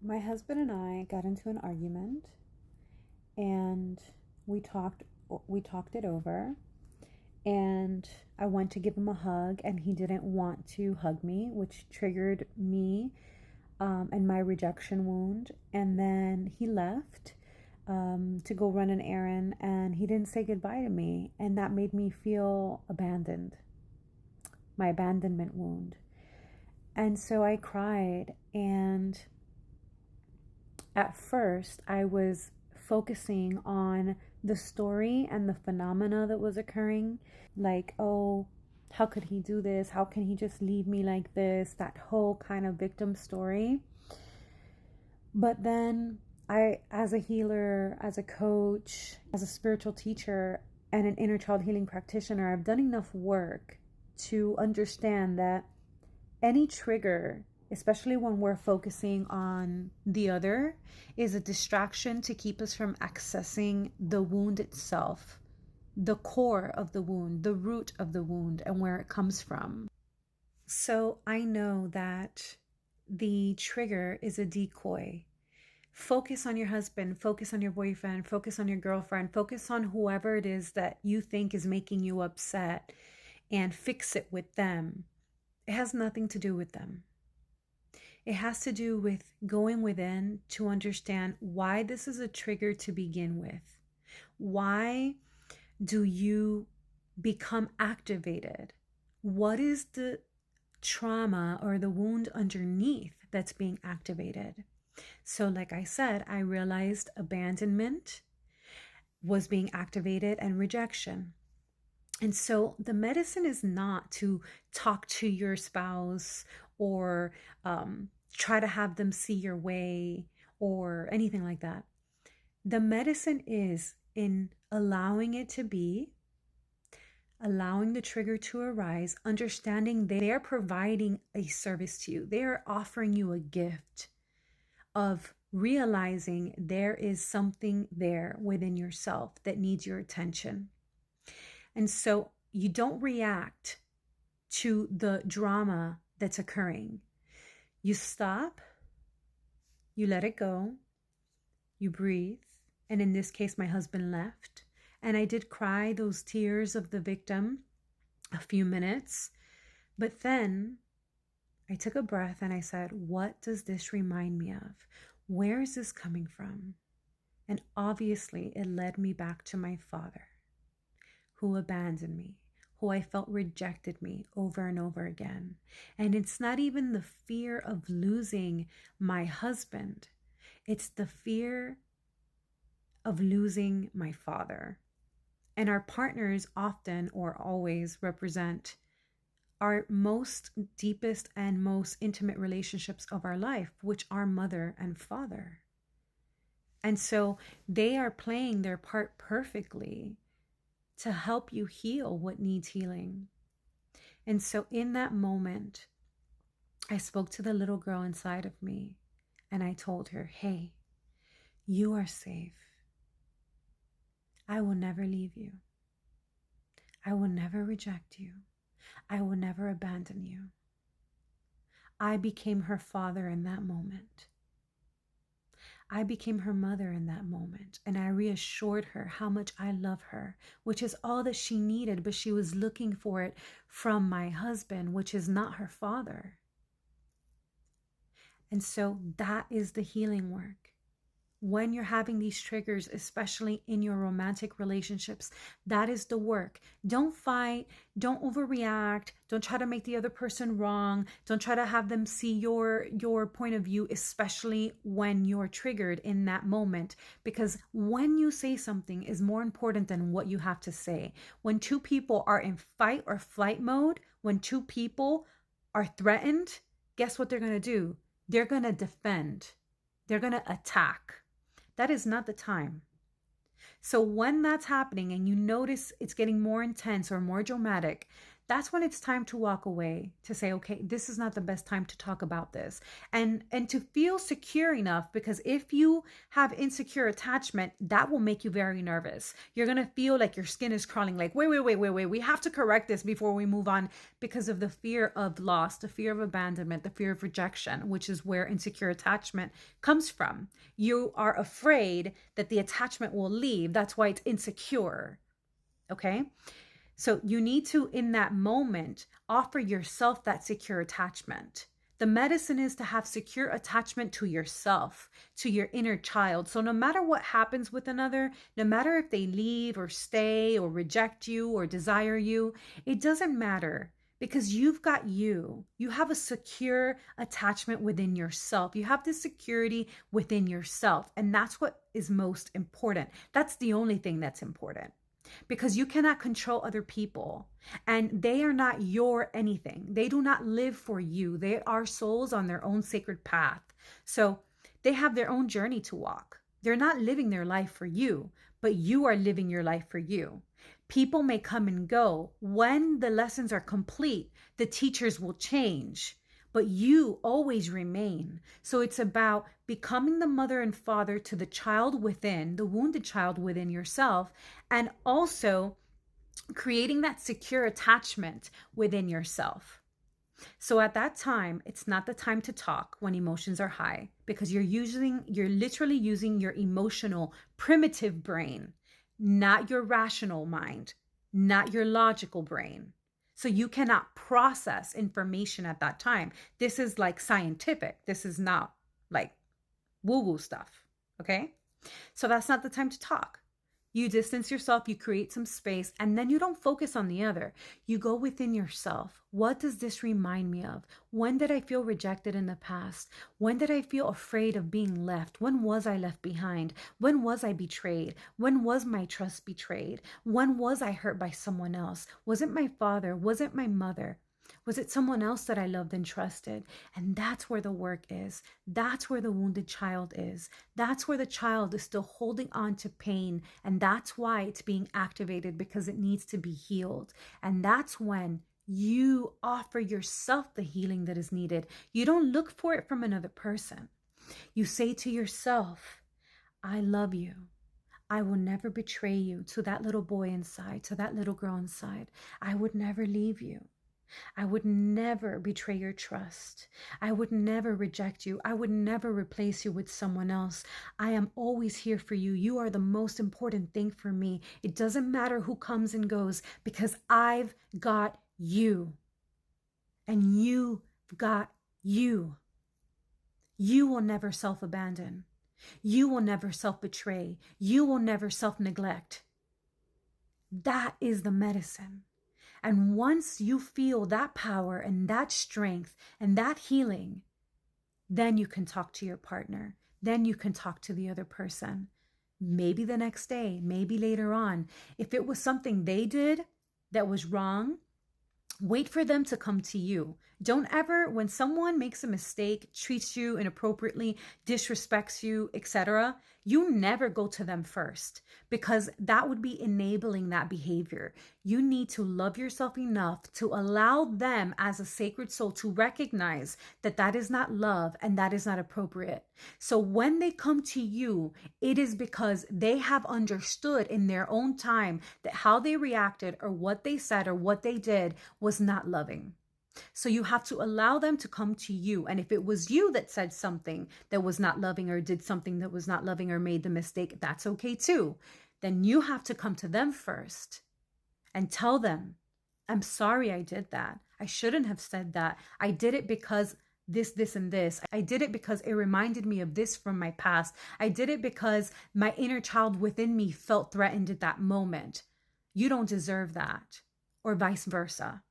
My husband and I got into an argument and we talked we talked it over, and I went to give him a hug and he didn't want to hug me, which triggered me and my rejection wound. And then he left to go run an errand and he didn't say goodbye to me, and that made me feel abandoned, my abandonment wound. And so I cried, and at first I was focusing on the story and the phenomena that was occurring. Like, oh, how could he do this? How can he just leave me like this? That whole kind of victim story. But then as a healer, as a coach, as a spiritual teacher, and an inner child healing practitioner, I've done enough work to understand that any trigger, especially when we're focusing on the other, is a distraction to keep us from accessing the wound itself, the core of the wound, the root of the wound, and where it comes from. So I know that the trigger is a decoy. Focus on your husband, focus on your boyfriend, focus on your girlfriend, focus on whoever it is that you think is making you upset, and fix it with them. It has nothing to do with them. It has to do with going within to understand why this is a trigger to begin with. Why do you become activated? What is the trauma or the wound underneath that's being activated? So, like I said, I realized abandonment was being activated and rejection. And so the medicine is not to talk to your spouse or try to have them see your way or anything like that. The medicine is in allowing it to be, allowing the trigger to arise, understanding they're providing a service to you. They are offering you a gift of realizing there is something there within yourself that needs your attention. And so you don't react to the drama that's occurring. You stop, you let it go, you breathe. And in this case, my husband left. And I did cry those tears of the victim a few minutes. But then I took a breath and I said, what does this remind me of? Where is this coming from? And obviously, it led me back to my father, who abandoned me, who I felt rejected me over and over again. And it's not even the fear of losing my husband, it's the fear of losing my father. And our partners often or always represent our most deepest and most intimate relationships of our life, which are mother and father. And so they are playing their part perfectly to help you heal what needs healing. And so in that moment, I spoke to the little girl inside of me and I told her, hey, you are safe. I will never leave you. I will never reject you. I will never abandon you. I became her father in that moment. I became her mother in that moment, and I reassured her how much I love her, which is all that she needed, but she was looking for it from my husband, which is not her father. And so that is the healing work. When you're having these triggers, especially in your romantic relationships, that is the work. Don't fight. Don't overreact. Don't try to make the other person wrong. Don't try to have them see your point of view, especially when you're triggered in that moment. Because when you say something is more important than what you have to say. When two people are in fight or flight mode, when two people are threatened, guess what they're going to do? They're going to defend. They're going to attack. That is not the time. So when that's happening and you notice it's getting more intense or more dramatic, that's when it's time to walk away, to say, okay, this is not the best time to talk about this. And to feel secure enough, because if you have insecure attachment, that will make you very nervous. You're going to feel like your skin is crawling, like, wait, we have to correct this before we move on, because of the fear of loss, the fear of abandonment, the fear of rejection, which is where insecure attachment comes from. You are afraid that the attachment will leave. That's why it's insecure. Okay. So you need to, in that moment, offer yourself that secure attachment. The medicine is to have secure attachment to yourself, to your inner child. So no matter what happens with another, no matter if they leave or stay or reject you or desire you, it doesn't matter, because you've got you. You have a secure attachment within yourself. You have this security within yourself. And that's what is most important. That's the only thing that's important, because you cannot control other people, and they are not your anything. They do not live for you. They are souls on their own sacred path. So they have their own journey to walk. They're not living their life for you, but you are living your life for you. People may come and go. When the lessons are complete, the teachers will change, but you always remain. So it's about becoming the mother and father to the child within, the wounded child within yourself, and also creating that secure attachment within yourself. So at that time, it's not the time to talk when emotions are high, because you're literally using your emotional primitive brain, not your rational mind, not your logical brain. So you cannot process information at that time. This is like scientific. This is not like woo-woo stuff. Okay? So that's not the time to talk. You distance yourself, you create some space, and then you don't focus on the other. You go within yourself. What does this remind me of? When did I feel rejected in the past? When did I feel afraid of being left? When was I left behind? When was I betrayed? When was my trust betrayed? When was I hurt by someone else? Was it my father? Was it my mother? Was it someone else that I loved and trusted? And that's where the work is. That's where the wounded child is. That's where the child is still holding on to pain. And that's why it's being activated, because it needs to be healed. And that's when you offer yourself the healing that is needed. You don't look for it from another person. You say to yourself, I love you. I will never betray you, to that little boy inside, to that little girl inside. I would never leave you. I would never betray your trust. I would never reject you. I would never replace you with someone else. I am always here for you. You are the most important thing for me. It doesn't matter who comes and goes, because I've got you. And you've got you. You will never self-abandon. You will never self-betray. You will never self-neglect. That is the medicine. And once you feel that power and that strength and that healing, then you can talk to your partner. Then you can talk to the other person. Maybe the next day, maybe later on. If it was something they did that was wrong, wait for them to come to you. Don't ever, when someone makes a mistake, treats you inappropriately, disrespects you, etc., you never go to them first, because that would be enabling that behavior. You need to love yourself enough to allow them as a sacred soul to recognize that that is not love and that is not appropriate. So when they come to you, it is because they have understood in their own time that how they reacted or what they said or what they did was not loving. So you have to allow them to come to you. And if it was you that said something that was not loving, or did something that was not loving, or made the mistake, that's okay too. Then you have to come to them first and tell them, I'm sorry I did that. I shouldn't have said that. I did it because this, and this. I did it because it reminded me of this from my past. I did it because my inner child within me felt threatened at that moment. You don't deserve that, or vice versa.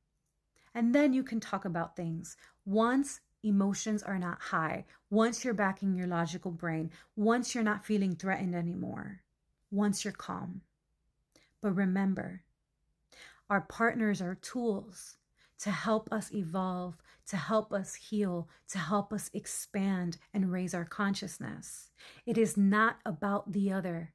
And then you can talk about things. Once emotions are not high, once you're backing your logical brain, once you're not feeling threatened anymore, once you're calm. But remember, our partners are tools to help us evolve, to help us heal, to help us expand and raise our consciousness. It is not about the other.